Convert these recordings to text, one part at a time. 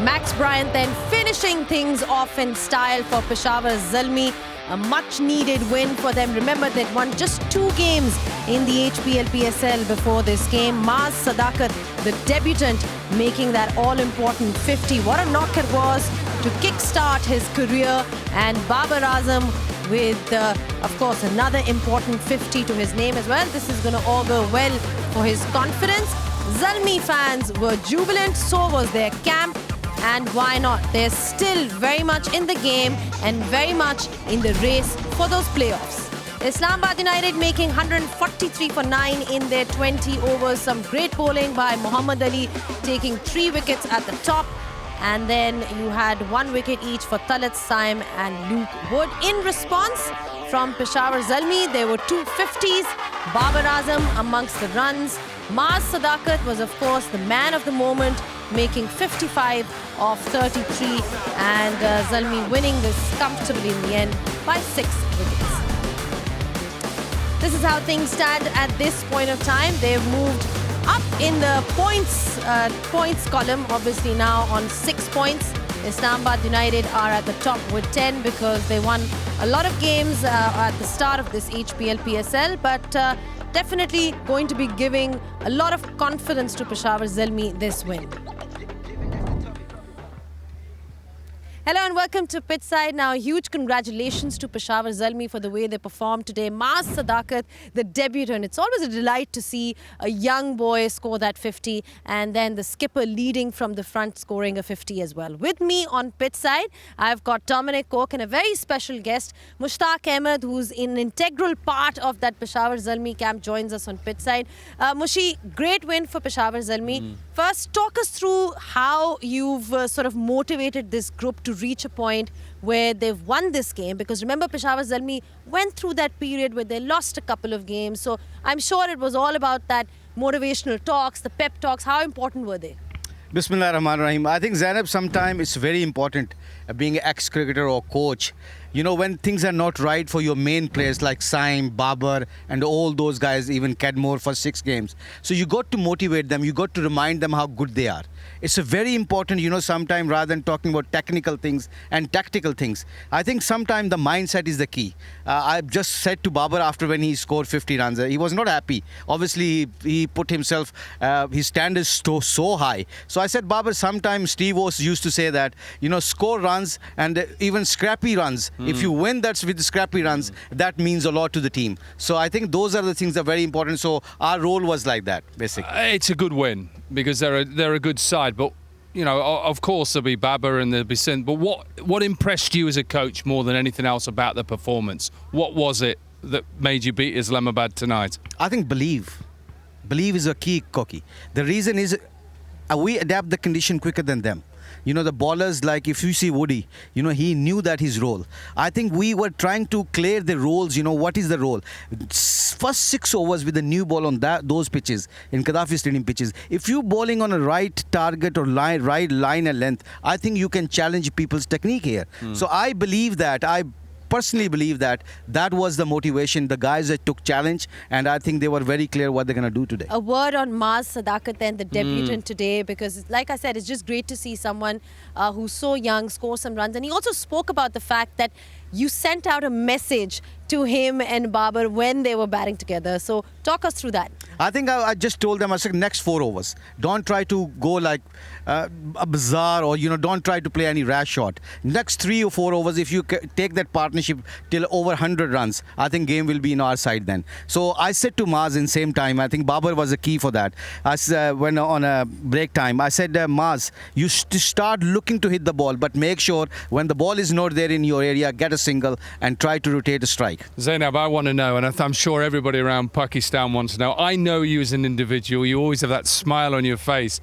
Max Bryant then finishing things off in style for Peshawar Zalmi. A much-needed win for them. Remember, they'd won just 2 games in the HBL PSL before this game. Maaz Sadakat, the debutant, making that all-important 50. What a knock it was to kickstart his career. And Babar Azam with, of course, another important 50 to his name as well. This is going to augur well for his confidence. Zalmi fans were jubilant, so was their camp. And why not? They're still very much in the game and very much in the race for those playoffs. Islamabad United making 143 for 9 in their 20 overs. Some great bowling by Muhammad Ali, taking 3 wickets at the top. And then you had 1 wicket each for Talat Saim and Luke Wood. In response from Peshawar Zalmi, there were 2 50s. Babar Azam amongst the runs. Maaz Sadakat was, of course, the man of the moment, making 55 of 33, and Zalmi winning this comfortably in the end by 6 wickets. This is how things stand at this point of time. They've moved up in the points column, obviously now on 6 points. Islamabad United are at the top with 10 because they won a lot of games at the start of this HBL PSL, but definitely going to be giving a lot of confidence to Peshawar Zalmi this win. Hello and welcome to Pitchside. Now, huge congratulations to Peshawar Zalmi for the way they performed today. Maaz Sadakat, the debutant. It's always a delight to see a young boy score that 50 and then the skipper leading from the front scoring a 50 as well. With me on Pitchside, I've got Dominic Cook and a very special guest, Mushtaq Ahmed, who's an integral part of that Peshawar Zalmi camp, joins us on Pitchside. Mushi, great win for Peshawar Zalmi. First, talk us through how you've sort of motivated this group to reach a point where they've won this game, because remember, Peshawar Zalmi went through that period where they lost a couple of games, so I'm sure it was all about that motivational talks, the pep talks. How important were they? Bismillah ar-Rahman ar-Rahim. I think, Zainab, sometimes it's very important being an ex-cricketer or coach. You know, when things are not right for your main players like Saim, Babar and all those guys, even Cadmore for 6 games. So you got to motivate them. You got to remind them how good they are. It's a very important, you know, sometimes rather than talking about technical things and tactical things, I think sometimes the mindset is the key. I just said to Babar after when he scored 50 runs, he was not happy. Obviously, he put himself, his standards so high. So I said, Babar, sometimes Steve O's used to say that, you know, score runs and even scrappy runs. If you win that's with scrappy runs, that means a lot to the team. So I think those are the things that are very important. So our role was like that, basically. It's a good win because they're a good side. But, you know, of course there'll be Babar and there'll be Sindh. But what impressed you as a coach more than anything else about the performance? What was it that made you beat Islamabad tonight? I think believe. Believe is a key, Koki. The reason is we adapt the condition quicker than them. You know, the bowlers, like if you see Woody, you know, he knew that his role. I think we were trying to clear the roles, you know, what is the role? First 6 overs with a new ball on those pitches, in Gaddafi Stadium pitches, if you bowling on a right target or right line and length, I think you can challenge people's technique here. So I believe that, I personally believe that was the motivation. The guys that took challenge, and I think they were very clear what they're going to do today. A word on Maaz Sadakat then, the debutant today, because like I said, it's just great to see someone who's so young score some runs. And he also spoke about the fact that you sent out a message to him and Babar when they were batting together. So talk us through that. I think I just told them, I said, next 4 overs, don't try to go like a bazaar or, you know, don't try to play any rash shot. Next 3 or 4 overs, if you take that partnership till over 100 runs, I think game will be in our side then. So I said to Maaz in same time, I think Babar was the key for that. When on a break time, I said, Maaz, you start looking to hit the ball, but make sure when the ball is not there in your area, get a single and try to rotate a strike. Zainab, I want to know, and I'm sure everybody around Pakistan wants to know. I know you as an individual. You always have that smile on your face.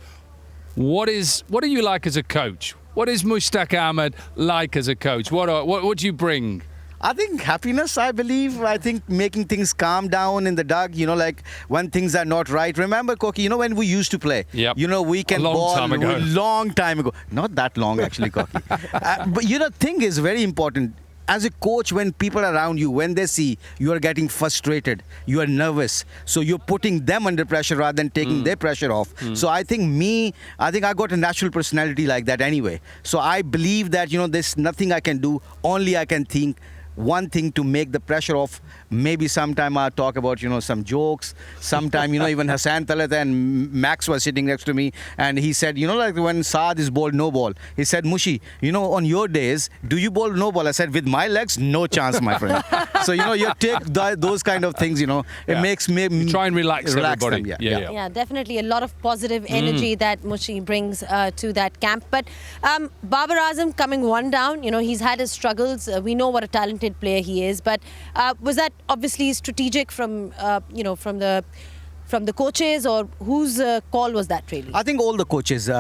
What are you like as a coach? What is Mushtaq Ahmed like as a coach? What do you bring? I think happiness, I believe. I think making things calm down in the dug, you know, like when things are not right. Remember, Koki, you know, when we used to play, you know, we can ball long time ago. Not that long, actually, Koki. But, you know, thing is very important. as a coach, when people around you, when they see you are getting frustrated, you are nervous, so you're putting them under pressure rather than taking their pressure off. So I think I got a natural personality like that anyway. So I believe that, there's nothing I can do, only I can think one thing to make the pressure off. Maybe sometime I'll talk about, some jokes. Sometime, even Hassan Talat and Max was sitting next to me, and he said, like when Saad is bowled no ball, he said, Mushi, on your days, do you bowl no ball? I said, with my legs, no chance, my friend. So, you take those kind of things, it makes me try and relax everybody. Them, yeah, definitely a lot of positive energy that Mushi brings to that camp. But Babar Azam coming one down, he's had his struggles. We know what a talented player he is, but was that obviously strategic from from the coaches, or whose call was that really? I think all the coaches.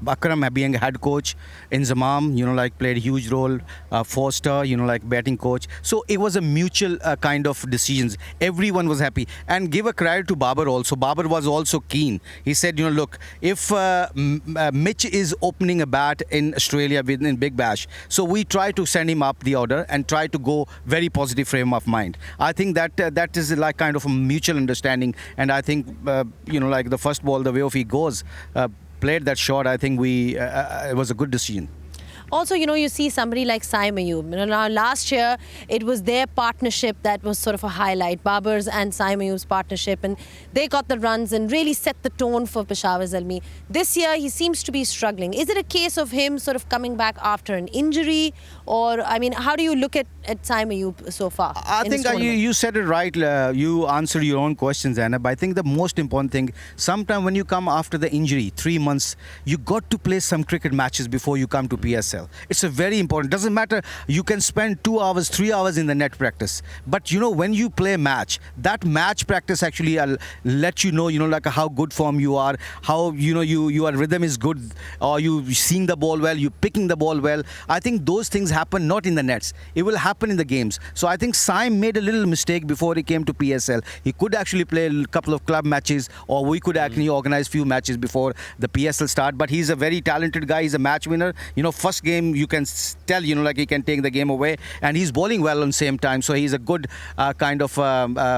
Akram being head coach, Inzamam, played a huge role. Foster, batting coach. So it was a mutual kind of decisions. Everyone was happy. And give a credit to Babar also. Babar was also keen. He said, look, if Mitch is opening a bat in Australia in Big Bash, so we try to send him up the order and try to go very positive frame of mind. I think that is like kind of a mutual understanding. And I think, like the first ball, the way of he goes, played that shot, I think it was a good decision. Also, you see somebody like Saim Ayub. Now, last year, it was their partnership that was sort of a highlight, Babar's and Saim Ayub's partnership, and they got the runs and really set the tone for Peshawar Zalmi. This year, he seems to be struggling. Is it a case of him sort of coming back after an injury? Or, how do you look at Saim Ayub so far? I think you said it right. You answered your own questions, Zainab. I think the most important thing, sometime when you come after the injury, 3 months, you got to play some cricket matches before you come to PSL. It's a very important. Doesn't matter. You can spend 2 hours, 3 hours in the net practice, but when you play a match, that match practice actually let you know, like how good form you are, how your rhythm is good, or you seeing the ball well, you picking the ball well. I think those things happen not in the nets. It will happen in the games. So I think Saim made a little mistake before he came to PSL. He could actually play a couple of club matches, or we could actually organize few matches before the PSL start. But he's a very talented guy. He's a match winner. First game you can tell, like he can take the game away, and he's bowling well on the same time. So he's a good kind of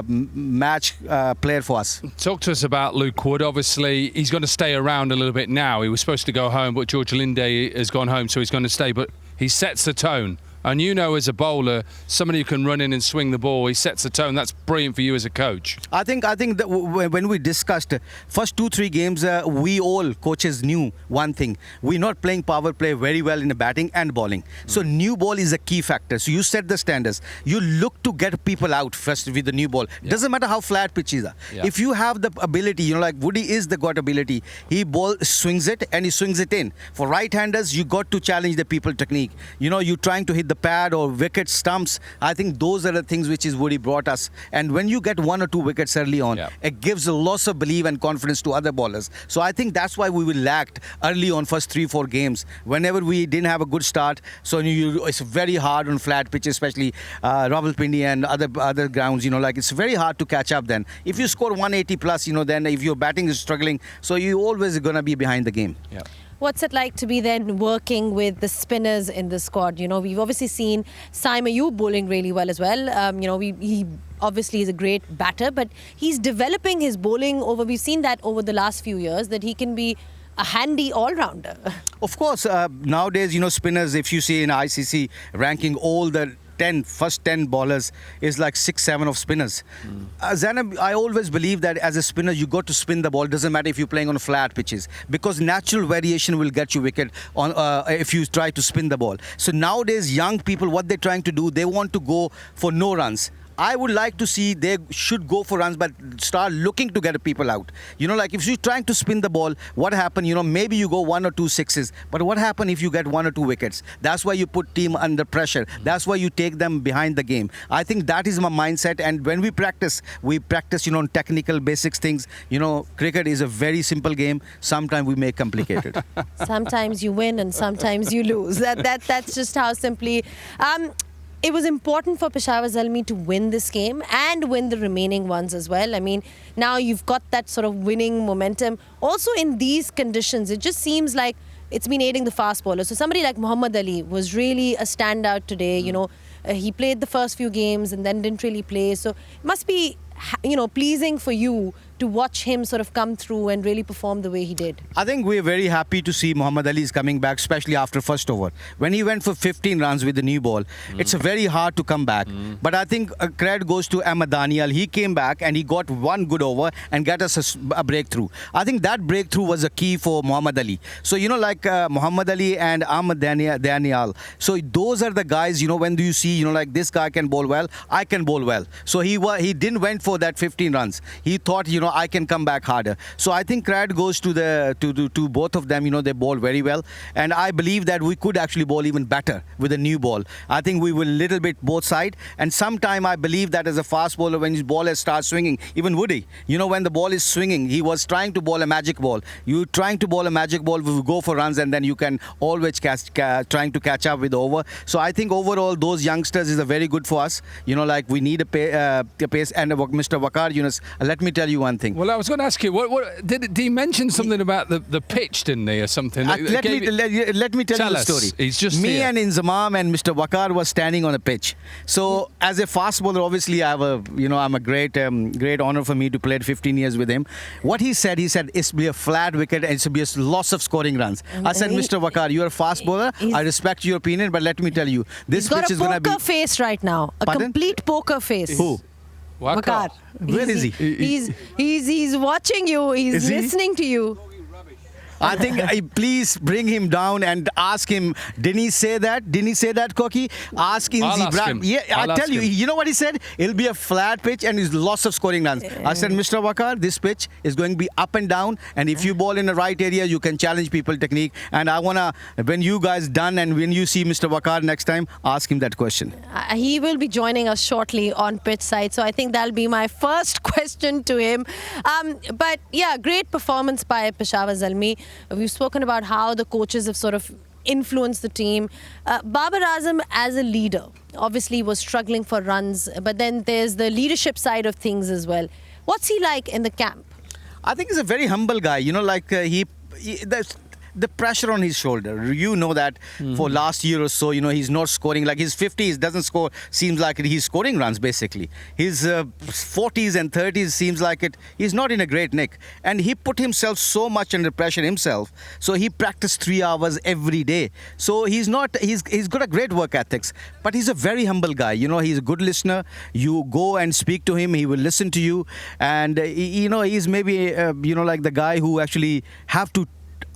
match player for us. Talk to us about Luke Wood. Obviously, he's going to stay around a little bit now. He was supposed to go home, but George Linde has gone home, so he's going to stay. But he sets the tone. And as a bowler, somebody who can run in and swing the ball, he sets the tone. That's brilliant for you as a coach. I think that when we discussed first 2-3 games, we all coaches knew one thing: we're not playing power play very well in the batting and bowling. So new ball is a key factor. So you set the standards. You look to get people out first with the new ball. Doesn't matter how flat pitches are. If you have the ability, like Woody is the got ability. He swings it and he swings it in. For right-handers, you got to challenge the people technique. You're trying to hit the pad or wicket stumps. I think those are the things which is Woody brought us. And when you get 1 or 2 wickets early on, it gives a loss of belief and confidence to other bowlers. So I think that's why we were lacked early on first 3-4 games. Whenever we didn't have a good start, so it's very hard on flat pitches, especially Rawalpindi and other grounds. Like it's very hard to catch up. Then if you score 180 plus, then if your batting is struggling, so you always gonna be behind the game. What's it like to be then working with the spinners in the squad? We've obviously seen Saim Ayub bowling really well as well. He obviously is a great batter, but he's developing his bowling we've seen that over the last few years, that he can be a handy all-rounder. Of course, nowadays, spinners, if you see in ICC ranking, all the first 10 bowlers is like 6-7 of spinners. Zainab, I always believe that as a spinner, you got to spin the ball. Doesn't matter if you're playing on flat pitches, because natural variation will get you wicket on if you try to spin the ball. So nowadays, young people, what they're trying to do, they want to go for no runs. I would like to see they should go for runs, but start looking to get people out. Like if you're trying to spin the ball, what happened? Maybe you go 1 or 2 sixes, but what happened if you get 1 or 2 wickets? That's why you put team under pressure. That's why you take them behind the game. I think that is my mindset. And when we practice on technical basics things. Cricket is a very simple game. Sometimes we make complicated. Sometimes you win and sometimes you lose. That's just how simply. It was important for Peshawar Zalmi to win this game and win the remaining ones as well. Now you've got that sort of winning momentum. Also in these conditions, it just seems like it's been aiding the fast bowlers. So somebody like Muhammad Ali was really a standout today. He played the first few games and then didn't really play. So it must be, pleasing for you to watch him sort of come through and really perform the way he did. I think we're very happy to see Muhammad Ali is coming back, especially after first over. When he went for 15 runs with the new ball, it's very hard to come back. But I think credit goes to Ahmed Daniel. He came back and he got one good over and got us a breakthrough. I think that breakthrough was a key for Muhammad Ali. So, like Muhammad Ali and Ahmed Daniel. So those are the guys, when do you see, like this guy can bowl well, I can bowl well. So he didn't went for that 15 runs. He thought, I can come back harder. So I think credit goes to to both of them. They bowl very well, and I believe that we could actually bowl even better with a new ball. I think we will little bit both side, and sometime I believe that as a fast bowler, when his ball starts swinging, even Woody, when the ball is swinging, he was trying to bowl a magic ball. You trying to bowl a magic ball, we will go for runs, and then you can always trying to catch up with the over. So I think overall those youngsters is a very good for us. Like we need a pace. And Mr. Waqar Yunus, let me tell you one thing. Well, I was going to ask you, what did he mention something about the pitch, didn't he, or something? Let me tell you the story. He's just me here. and Inzamam and Mr. Waqar was standing on a pitch. So as a fast bowler, obviously I have I'm a great honor for me to play 15 years with him. What he said it's be a flat wicket and it's be a loss of scoring runs. I said, Mr. Waqar, you're a fast bowler. I respect your opinion, but let me tell you, this pitch is going to be. He's got a poker face right now. Pardon? Complete poker face. Who? Waqar. Where is he? He's watching you. He's listening to you. I think please bring him down and ask him. Didn't he say that? Didn't he say that, Koki? Ask him. I'll ask him. Yeah, I tell you. him. You know what he said? It'll be a flat pitch and it's loss of scoring runs. I said, Mr. Waqar, this pitch is going to be up and down. And if you bowl in the right area, you can challenge people technique. And I wanna, when you guys done and when you see Mr. Waqar next time, ask him that question. He will be joining us shortly on pitch side, so I think that'll be my first question to him. But yeah, great performance by Peshawar Zalmi. We've spoken about how the coaches have sort of influenced the team. Babar Azam as a leader obviously was struggling for runs, but then there's the leadership side of things as well. What's he like in the camp? I think he's a very humble guy. The pressure on his shoulder. You know that for last year or so, he's not scoring. Like his 50s doesn't score, seems like he's scoring runs basically. His 40s and 30s seems like he's not in a great nick. And he put himself so much under pressure himself. So he practiced 3 hours every day. So he's got a great work ethics, but he's a very humble guy. He's a good listener. You go and speak to him, he will listen to you. And, he's maybe, like the guy who actually have to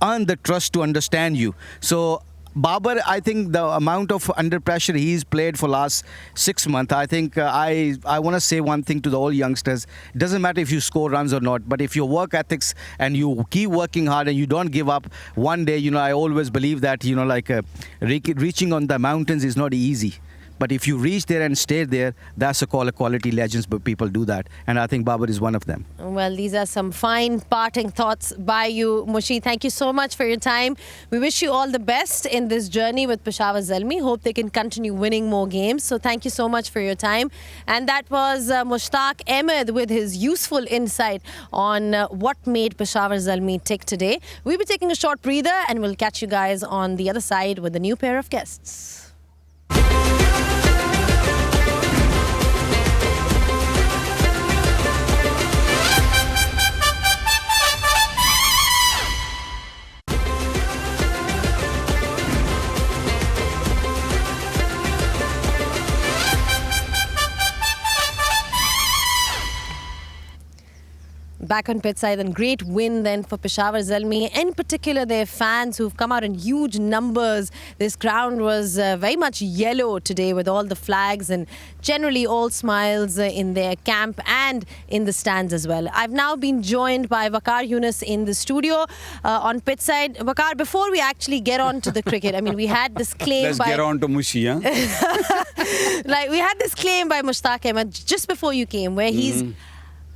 earn the trust to understand you. So Babar, I think the amount of under pressure he's played for last 6 months, I think I want to say one thing to the all youngsters. It doesn't matter if you score runs or not, but if your work ethics and you keep working hard and you don't give up, one day, I always believe that, reaching on the mountains is not easy. But if you reach there and stay there, that's a quality legends, but people do that. And I think Babar is one of them. Well, these are some fine parting thoughts by you, Mushi. Thank you so much for your time. We wish you all the best in this journey with Peshawar Zalmi. Hope they can continue winning more games. So thank you so much for your time. And that was Mushtaq Ahmed with his useful insight on what made Peshawar Zalmi tick today. We'll be taking a short breather and we'll catch you guys on the other side with a new pair of guests. Back on pitch side, and great win then for Peshawar Zalmi. In particular, their fans who've come out in huge numbers. This ground was very much yellow today with all the flags and generally all smiles in their camp and in the stands as well. I've now been joined by Waqar Yunus in the studio on pitch side. Waqar, before we actually get on to the cricket, I mean, we had this claim Let's get on to Mushi, huh? we had this claim by Mushtaq Ahmed just before you came where he's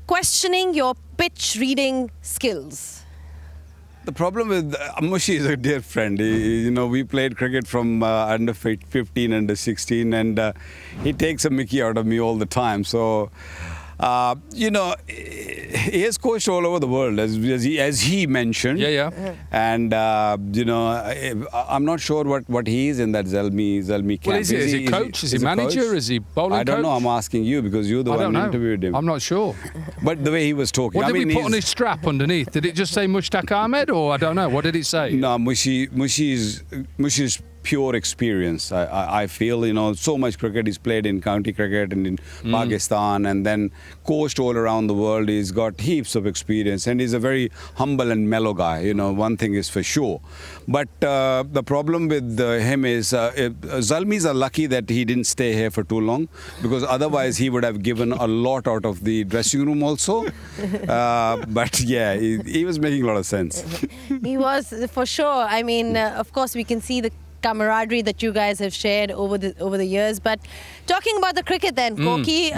questioning your pitch reading skills. The problem with Mushi is a dear friend. We played cricket from under 15, under 16, and he takes a mickey out of me all the time. So You know, he has coached all over the world, as he mentioned. Yeah, yeah. And you know, I'm not sure what he is in that Zalmi camp. Well, is he coach? Is he manager? Coach? Is he bowling coach? I don't know. I'm asking you because you're the one who interviewed him. I'm not sure. But the way he was talking, What did we put on his strap underneath? Did it just say Mushtaq Ahmed, or I don't know? What did it say? No, Mushi's pure experience. I feel, you know, so much cricket he's played in county cricket and in Pakistan, and then coached all around the world. He's got heaps of experience, and he's a very humble and mellow guy. You know, one thing is for sure. But the problem with him is Zalmis are lucky that he didn't stay here for too long, because otherwise he would have given a lot out of the dressing room also. But yeah, he was making a lot of sense. He was, for sure. I mean, of course, we can see the camaraderie that you guys have shared over the years. But talking about the cricket then, Koki,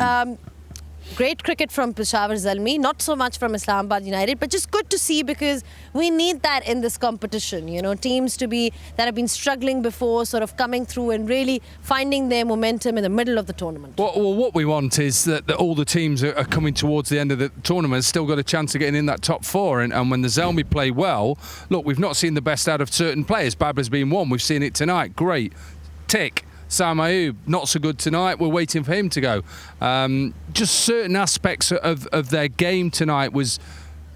great cricket from Peshawar Zalmi, not so much from Islamabad United, but just good to see, because we need that in this competition. You know, teams that have been struggling before, sort of coming through and really finding their momentum in the middle of the tournament. Well, what we want is that all the teams are coming towards the end of the tournament, still got a chance of getting in that top four. And when the Zalmi play well, look, we've not seen the best out of certain players. Babra's been one. We've seen it tonight. Great. Tick. Sam Ayub, not so good tonight. We're waiting for him to go. Just certain aspects of their game tonight was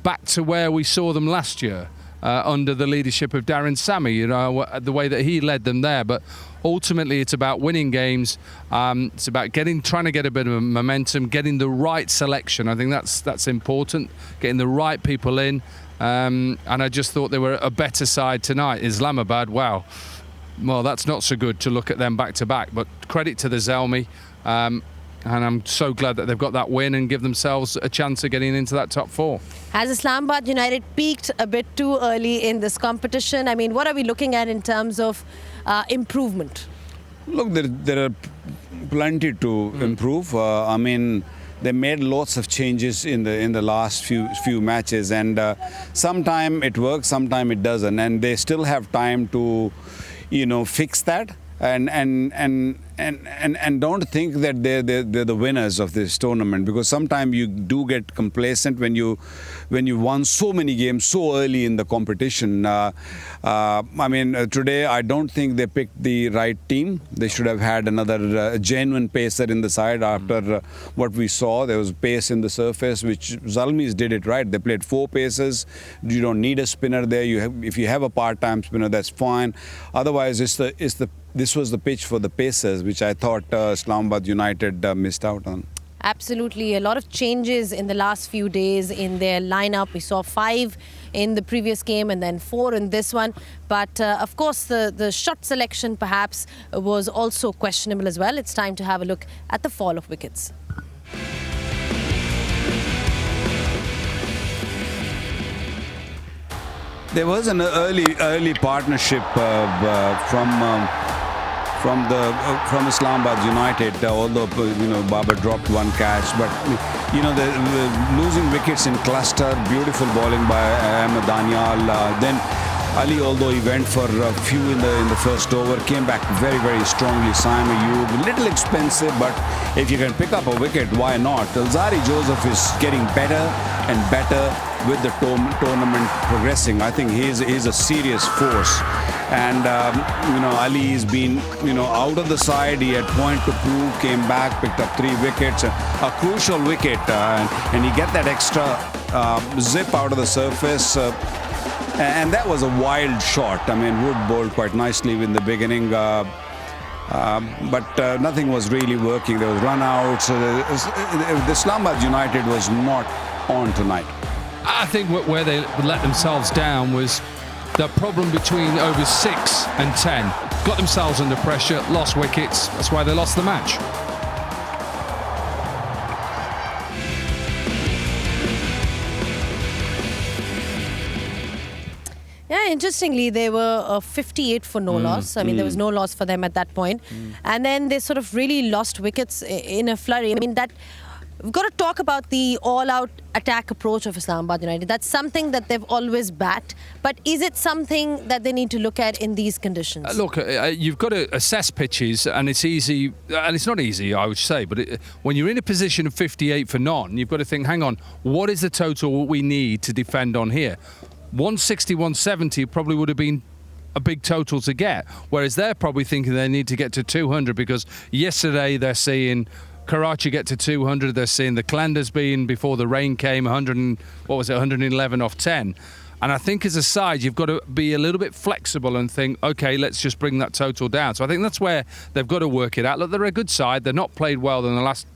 back to where we saw them last year under the leadership of Darren Sammy, you know, the way that he led them there. But ultimately, it's about winning games. It's about trying to get a bit of momentum, getting the right selection. I think that's important, getting the right people in. And I just thought they were a better side tonight. Islamabad, wow. Well, that's not so good to look at them back to back, but credit to the Zalmi, and I'm so glad that they've got that win and give themselves a chance of getting into that top four. Has Islamabad United peaked a bit too early in this competition? I mean, what are we looking at in terms of improvement? Look, there are plenty to improve. I mean, they made lots of changes in the last few matches, and sometime it works, sometime it doesn't, and they still have time to, you know, fix that, and don't think that they're the winners of this tournament, because sometimes you do get complacent when you won so many games so early in the competition. I mean, today I don't think they picked the right team. They should have had another genuine pacer in the side after what we saw. There was pace in the surface, which Zalmis did it right. They played 4 pacers. You don't need a spinner there. If you have a part-time spinner, that's fine. Otherwise, this was the pitch for the pacers, which I thought Islamabad United missed out on. Absolutely. A lot of changes in the last few days in their lineup. We saw 5 in the previous game and then 4 in this one. But of course, the shot selection perhaps was also questionable as well. It's time to have a look at the fall of wickets. There was an early partnership from Islamabad United, although you know Babar dropped 1 catch, but you know the losing wickets in cluster, beautiful bowling by Ahmed Danial. Then Ali, although he went for a few in the first over, came back very strongly. Simon Ayub, a little expensive, but if you can pick up a wicket, why not? Alzari Joseph is getting better and better with the tournament progressing. I think he's a serious force. And you know, Ali has been, you know, out of the side. He had point to prove, came back, picked up 3 wickets, a crucial wicket, and he get that extra zip out of the surface. And that was a wild shot. I mean, Wood bowled quite nicely in the beginning, but nothing was really working. There was run-outs. The Islamabad United was not on tonight. I think where they let themselves down was the problem between overs 6 and 10. Got themselves under pressure, lost wickets. That's why they lost the match. Yeah, interestingly, they were 58 for no loss. I mean, there was no loss for them at that point. And then they sort of really lost wickets in a flurry. I mean, that we've got to talk about the all-out attack approach of Islamabad United. That's something that they've always backed. But is it something that they need to look at in these conditions? Look, you've got to assess pitches, and it's easy, and it's not easy, I would say, but when you're in a position of 58 for none, you've got to think, hang on, what is the total we need to defend on here? 160, 170 probably would have been a big total to get, whereas they're probably thinking they need to get to 200 because yesterday they're seeing Karachi get to 200, they're seeing the Clanders being, before the rain came, 111 off 10. And I think as a side, you've got to be a little bit flexible and think, OK, let's just bring that total down. So I think that's where they've got to work it out. Look, they're a good side. They're not played well in the last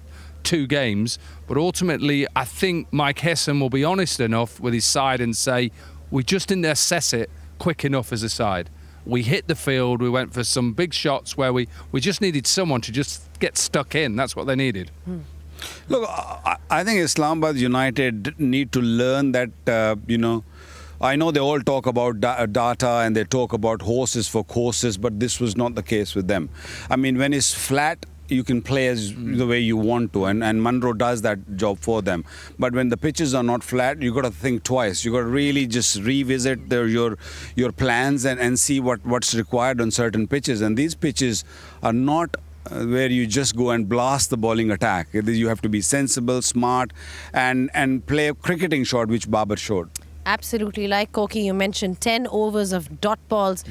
2 games. But ultimately, I think Mike Hesson will be honest enough with his side and say, we just didn't assess it quick enough as a side. We hit the field, we went for some big shots where we just needed someone to just get stuck in. That's what they needed. Look, I think Islamabad United need to learn that, I know they all talk about data and they talk about horses for courses, but this was not the case with them. I mean, when it's flat, you can play as the way you want to, and Munro does that job for them. But when the pitches are not flat, you got to think twice. You got to really just revisit your plans and see what's required on certain pitches. And these pitches are not where you just go and blast the bowling attack. You have to be sensible, smart, and play a cricketing shot, which Babar showed. Absolutely. Like Koki, you mentioned 10 overs of dot balls.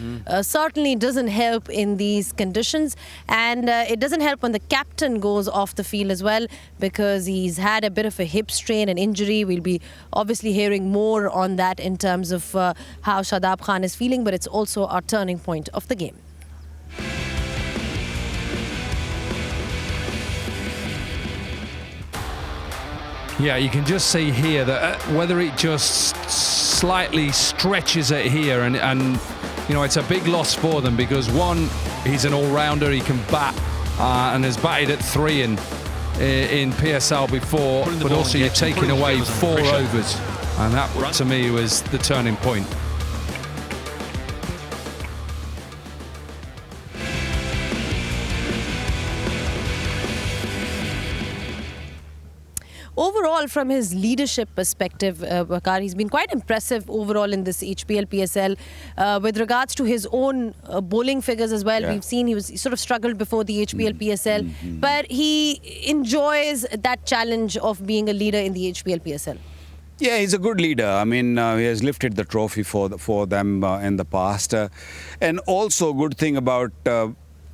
Certainly doesn't help in these conditions. And it doesn't help when the captain goes off the field as well, because he's had a bit of a hip strain and injury. We'll be obviously hearing more on that in terms of how Shadab Khan is feeling, but it's also our turning point of the game. Yeah, you can just see here that whether it just slightly stretches it here, and it's a big loss for them because one, he's an all-rounder, he can bat and has batted at 3 in PSL before, but also you're taking away 4 overs, and that to me was the turning point. Overall, from his leadership perspective, Bakar, he's been quite impressive overall in this HBL PSL. With regards to his own bowling figures as well, we've seen he sort of struggled before the HBL PSL, but he enjoys that challenge of being a leader in the HBL PSL. Yeah, he's a good leader. I mean, he has lifted the trophy for them in the past. And also, a good thing about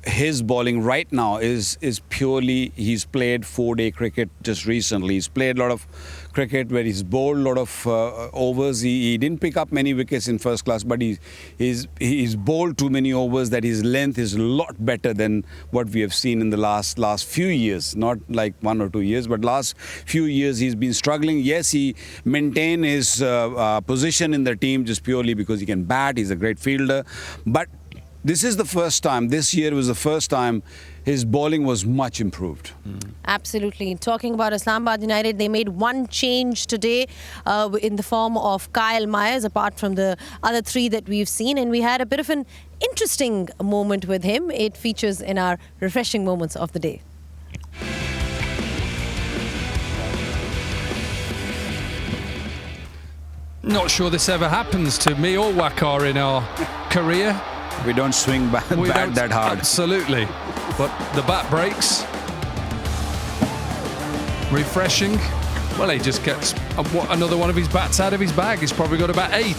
his bowling right now is purely, he's played 4-day cricket just recently. He's played a lot of cricket where he's bowled a lot of overs. He didn't pick up many wickets in first class, but he's bowled too many overs that his length is a lot better than what we have seen in the last few years. Not like 1 or 2 years, but last few years he's been struggling. Yes, he maintained his position in the team just purely because he can bat. He's a great fielder, but this is the first time, this year was the first time his bowling was much improved. Absolutely. Talking about Islamabad United, they made one change today in the form of Kyle Myers, apart from the other 3 that we've seen. And we had a bit of an interesting moment with him. It features in our refreshing moments of the day. Not sure this ever happens to me or Wakar in our career. We don't swing bat that hard. Absolutely. But the bat breaks. Refreshing. Well, he just gets another one of his bats out of his bag. He's probably got about 8.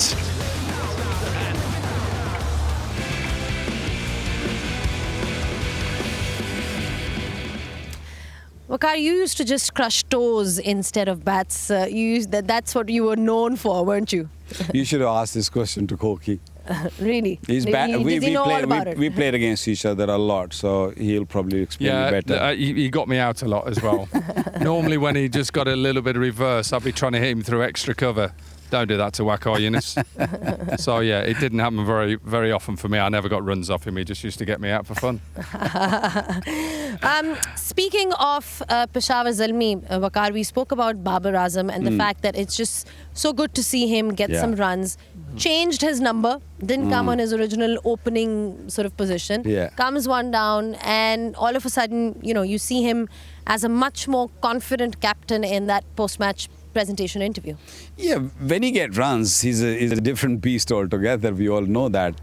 Wakar, you used to just crush toes instead of bats. That's what you were known for, weren't you? You should have asked this question to Koki. Really? He's we played against each other a lot, so he'll probably explain it better. He got me out a lot as well. Normally when he just got a little bit of reverse, I'd be trying to hit him through extra cover. Don't do that to Wakar Yunus. So yeah, it didn't happen very, very often for me. I never got runs off him. He just used to get me out for fun. Speaking of Peshawar Zalmi, Wakar, we spoke about Babar Azam and the fact that it's just so good to see him get some runs. Changed his number, didn't come on his original opening sort of position. Comes one down, and all of a sudden, you see him as a much more confident captain in that post-match presentation interview. Yeah, when he gets runs, he's a different beast altogether. We all know that.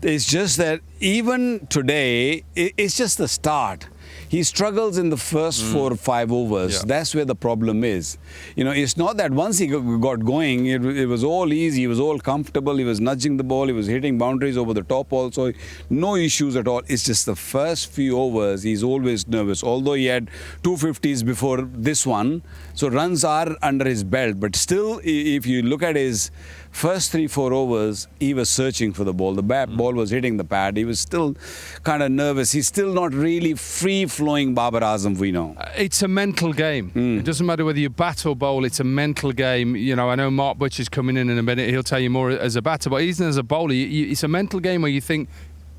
It's just that even today, it's just the start. He struggles in the first 4 or 5 overs. Yeah. That's where the problem is. It's not that once he got going, it was all easy. He was all comfortable. He was nudging the ball. He was hitting boundaries over the top also. No issues at all. It's just the first few overs, he's always nervous. Although he had 250s before this one, so runs are under his belt. But still, if you look at his first 3-4 overs, he was searching for the ball. The ball was hitting the pad. He was still kind of nervous. He's still not really free-flowing Babar Azam, we know. It's a mental game. It doesn't matter whether you bat or bowl, it's a mental game. I know Mark Butcher's coming in a minute. He'll tell you more as a batter, but even as a bowler, it's a mental game where you think,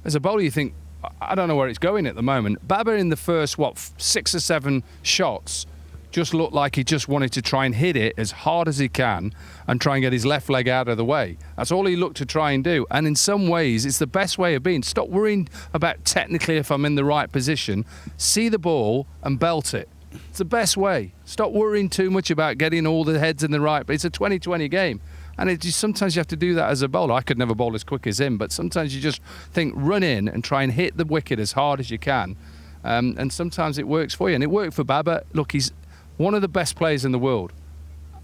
as a bowler, you think, I don't know where it's going at the moment. Babar in the first, 6 or 7 shots, just looked like he just wanted to try and hit it as hard as he can and try and get his left leg out of the way. That's all he looked to try and do. And in some ways, it's the best way of being. Stop worrying about technically if I'm in the right position. See the ball and belt it. It's the best way. Stop worrying too much about getting all the heads in the right. But it's a 20-20 game. And sometimes you have to do that as a bowler. I could never bowl as quick as him, but sometimes you just think, run in and try and hit the wicket as hard as you can. And sometimes it works for you. And it worked for Babar. Look, he's one of the best players in the world.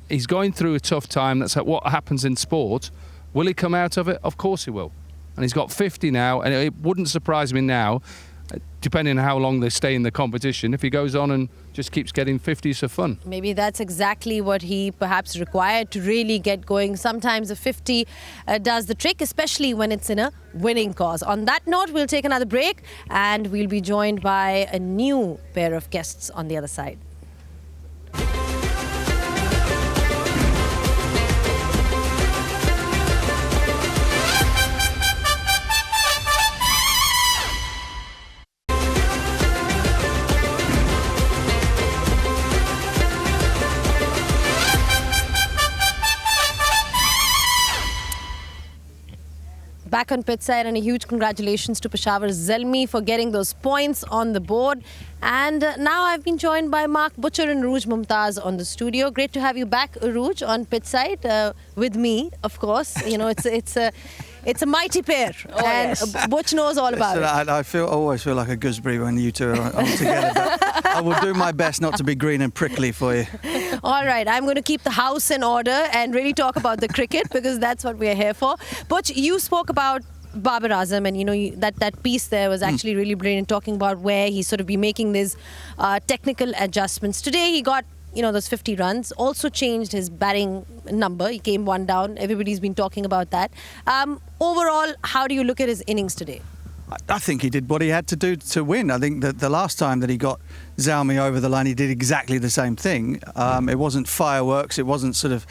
He's going through a tough time. That's what happens in sport. Will he come out of it? Of course he will. And he's got 50 now, and it wouldn't surprise me now, depending on how long they stay in the competition, if he goes on and just keeps getting 50s for fun. Maybe that's exactly what he perhaps required to really get going. Sometimes a 50 does the trick, especially when it's in a winning cause. On that note, we'll take another break, and we'll be joined by a new pair of guests on the other side. Back on pitch side, and a huge congratulations to Peshawar Zalmi for getting those points on the board. And now I've been joined by Mark Butcher and Arooj Mumtaz on the studio. Great to have you back, Arooj, on pitch side with me, of course. It's a mighty pair, and yes. Butch knows all about it. I always feel like a gooseberry when you two are together, but I will do my best not to be green and prickly for you. All right, I'm going to keep the house in order and really talk about the cricket, because that's what we're here for. Butch, you spoke about Babar Azam, and that piece there was actually really brilliant, talking about where he's sort of be making these technical adjustments. Today he got those 50 runs, also changed his batting number. He came one down. Everybody's been talking about that. Overall, how do you look at his innings today? I think he did what he had to do to win. I think that the last time that he got Zalmi over the line, he did exactly the same thing. It wasn't fireworks, it wasn't sort of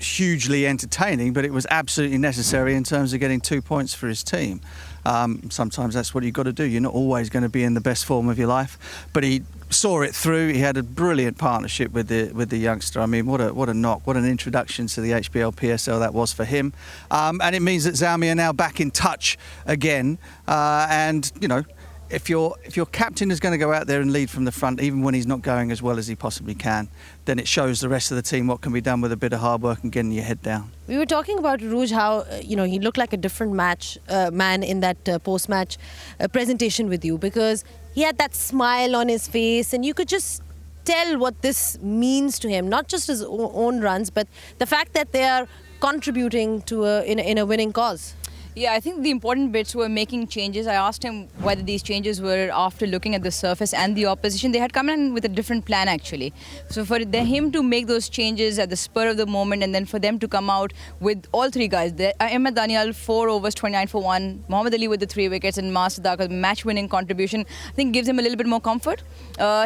hugely entertaining, but it was absolutely necessary in terms of getting 2 points for his team. Sometimes that's what you've got to do. You're not always going to be in the best form of your life, but he saw it through. He had a brilliant partnership with the youngster. I mean, what a knock, what an introduction to the HBL PSL that was for him. And it means that Zalmi are now back in touch again. And if your captain is going to go out there and lead from the front, even when he's not going as well as he possibly can, then it shows the rest of the team what can be done with a bit of hard work and getting your head down. We were talking about Arooj, how he looked like a different man in that post-match presentation with you, because he had that smile on his face, and you could just tell what this means to him, not just his own runs, but the fact that they are contributing to in a winning cause. Yeah, I think the important bits were making changes. I asked him whether these changes were after looking at the surface and the opposition. They had come in with a different plan actually. So for him to make those changes at the spur of the moment, and then for them to come out with all three guys, Ahmed Danial 4 overs 29 for 1, Mohammad Ali with the 3 wickets, and Maaz Sadakat match-winning contribution, I think gives him a little bit more comfort.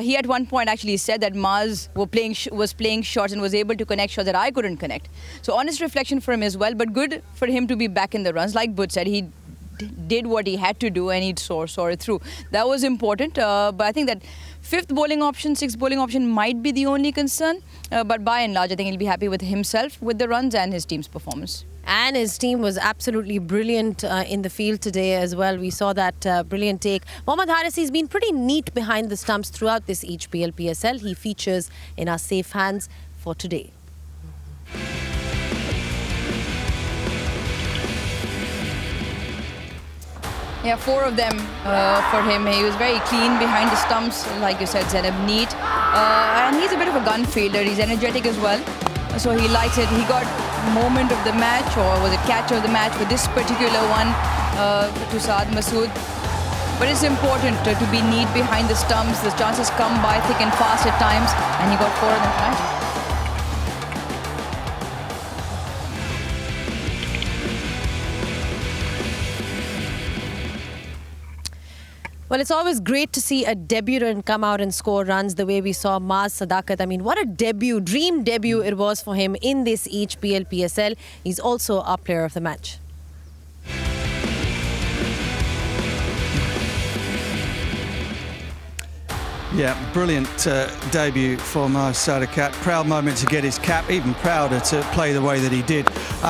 He at one point actually said that Maaz was playing shots and was able to connect shots that I couldn't connect. So honest reflection for him as well, but good for him to be back in the runs. Like Butt said, he did what he had to do and he saw it through. That was important, but I think that 5th bowling option, 6th bowling option might be the only concern, but by and large I think he'll be happy with himself, with the runs and his team's performance. And his team was absolutely brilliant in the field today as well. We saw that brilliant take. Mohammad Harisi has been pretty neat behind the stumps throughout this HBL PSL. He features in our safe hands for today. Yeah, 4 of them for him. He was very clean behind the stumps, like you said, Zainab, neat. And he's a bit of a gun fielder. He's energetic as well, so he likes it. He got moment of the match, or was it catch of the match for this particular one to Saad Masood. But it's important to be neat behind the stumps. The chances come by thick and fast at times, and he got 4 of them tonight. Well, it's always great to see a debutant come out and score runs the way we saw Maaz Sadakat. I mean, what a debut, dream debut it was for him in this HBL PSL. He's also our player of the match. Yeah, brilliant debut for Maaz Sadakat. Proud moment to get his cap, even prouder to play the way that he did.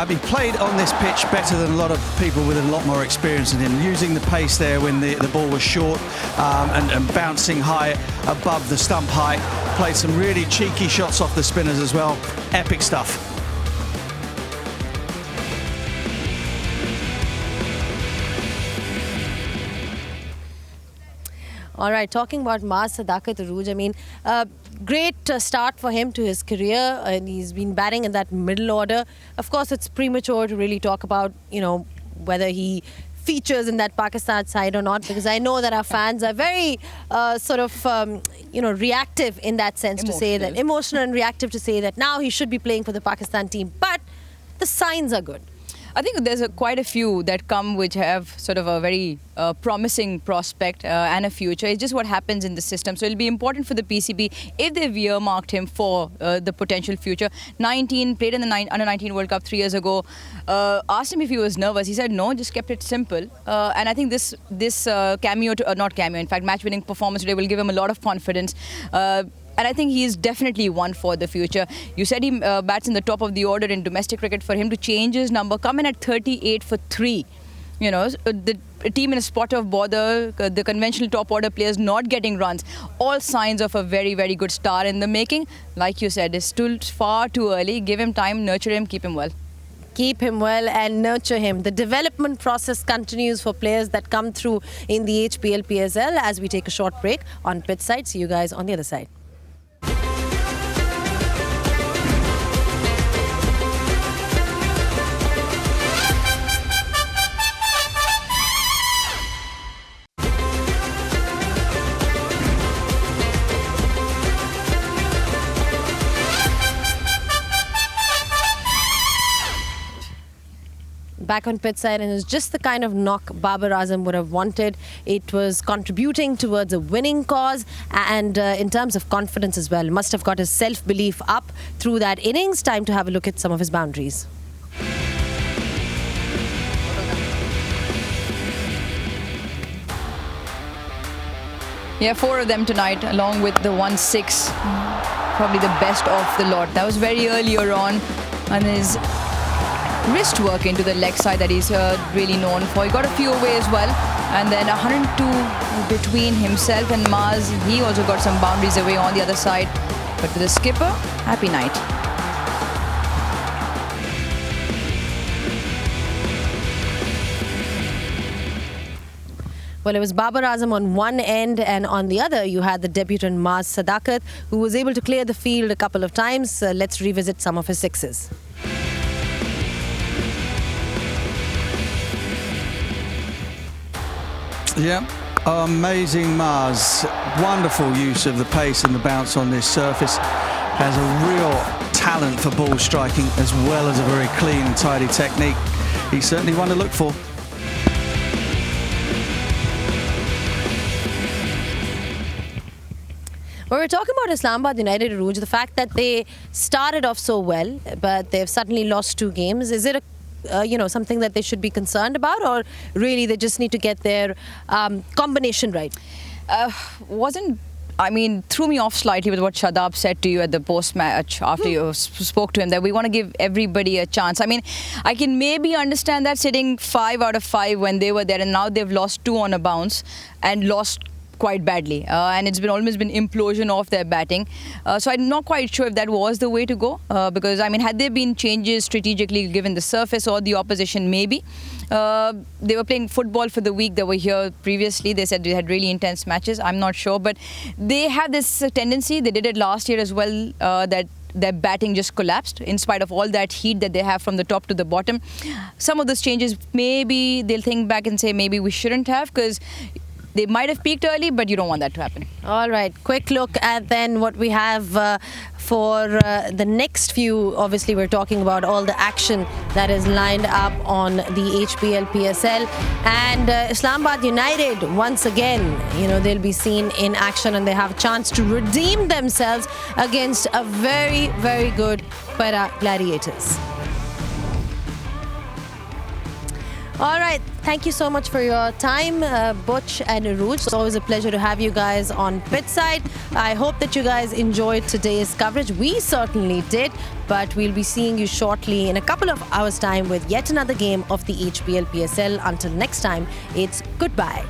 He played on this pitch better than a lot of people with a lot more experience than him, using the pace there when the ball was short and bouncing high above the stump height. Played some really cheeky shots off the spinners as well. Epic stuff. All right, talking about Maaz Sadakat, Arooj, I mean, great start for him to his career, and he's been batting in that middle order. Of course, it's premature to really talk about, you know, whether he features in that Pakistan side or not, because I know that our fans are very reactive in that sense, to say that, emotional and reactive to say that now he should be playing for the Pakistan team. But the signs are good. I think there's quite a few that come which have sort of a very promising prospect and a future. It's just what happens in the system. So it'll be important for the PCB if they've earmarked him for the potential future. 19, played in the Under-19 World Cup 3 years ago. Asked him if he was nervous. He said no, just kept it simple. And I think this match-winning performance today will give him a lot of confidence. And I think he is definitely one for the future. You said he bats in the top of the order in domestic cricket. For him to change his number, come in at 38 for 3. You know, the team in a spot of bother, the conventional top order players not getting runs. All signs of a very, very good star in the making. Like you said, it's still far too early. Give him time, nurture him, keep him well. Keep him well and nurture him. The development process continues for players that come through in the HBL PSL as we take a short break on pitch side. See you guys on the other side. Back on pitch side, and it's just the kind of knock Babar Azam would have wanted. It was contributing towards a winning cause, and in terms of confidence as well, must have got his self-belief up through that innings. Time to have a look at some of his boundaries. Yeah, 4 of them tonight, along with the 1-6. Probably the best of the lot. That was very earlier on, and his wrist work into the leg side that he's really known for. He got a few away as well, and then 102 between himself and Maaz. He also got some boundaries away on the other side. But for the skipper, happy night. Well, it was Babar Azam on one end, and on the other you had the debutant Maaz Sadakat, who was able to clear the field a couple of times. Let's revisit some of his sixes. Yeah, amazing Mars. Wonderful use of the pace and the bounce on this surface. Has a real talent for ball striking as well as a very clean and tidy technique. He's certainly one to look for. Well, we're talking about Islamabad United, Arooj, the fact that they started off so well, but they've suddenly lost 2 games. Is it something that they should be concerned about, or really they just need to get their combination right? Threw me off slightly with what Shadab said to you at the post-match after you spoke to him, that we want to give everybody a chance. I can maybe understand that, sitting 5 out of 5 when they were there, and now they've lost 2 on a bounce and lost quite badly, and it's almost been implosion of their batting. So I'm not quite sure if that was the way to go, because had there been changes strategically given the surface or the opposition, maybe. They were playing football for the week. They were here previously. They said they had really intense matches. I'm not sure, but they have this tendency, they did it last year as well, that their batting just collapsed in spite of all that heat that they have from the top to the bottom. Some of those changes, maybe they'll think back and say maybe we shouldn't have, because they might have peaked early, but you don't want that to happen. All right, quick look at then what we have for the next few. Obviously, we're talking about all the action that is lined up on the HBL PSL. And Islamabad United, once again, they'll be seen in action, and they have a chance to redeem themselves against a very, very good Para Gladiators. All right, thank you so much for your time, Butch and Arooj. It's always a pleasure to have you guys on Pitchside. I hope that you guys enjoyed today's coverage. We certainly did, but we'll be seeing you shortly in a couple of hours' time with yet another game of the HBL PSL. Until next time, it's goodbye.